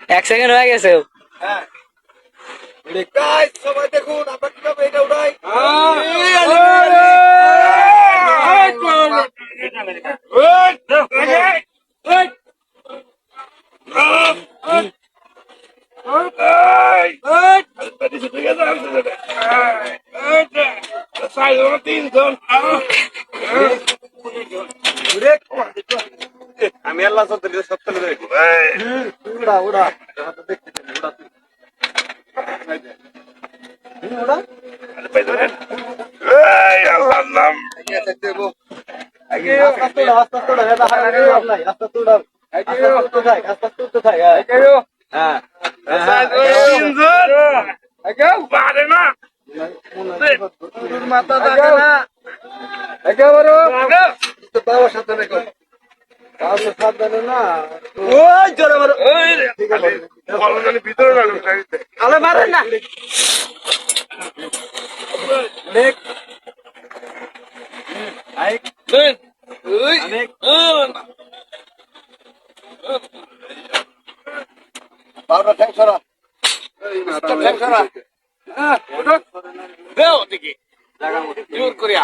এক সেকেন্ড হয়ে গেছে। হ্যাঁ গাইস সবাই দেখুন আমরা কিভাবে এটা উড়াই। আমি আল্লাহ সত্য উড়া উড়া দেখতে উড়া উড়া আল্লাহর নাম দেখবো মাথা থাকে না একেবারে সাবধানে সাবধানে না ওই জোরে মারো ভিতরে আলে মারেন না বারোটা ঠ্যাং সরা ঠ্যাং সরা দেও দেখি জোর করিয়া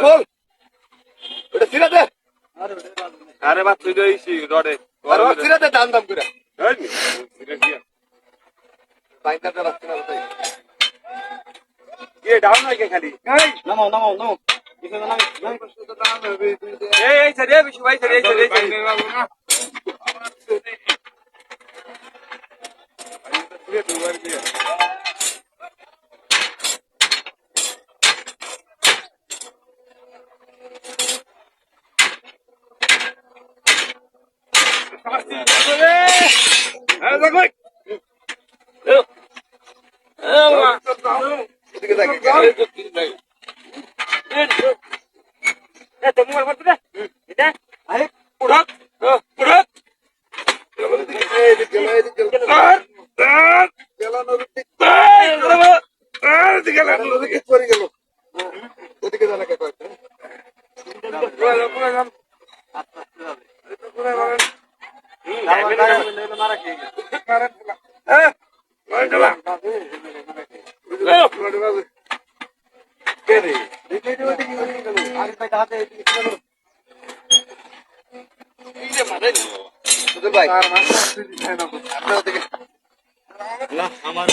খোল ওটা ছিড়া দে আরে বাপ তুই দিয়েছি রডে আর ছিড়া দে দাম দাম করে বাইকটা রাখতে না তাই এ ডাউন হয় খালি নামো নামো নামো এই ছেড়ে বিশু ভাই ছেড়ে ছেড়ে আমার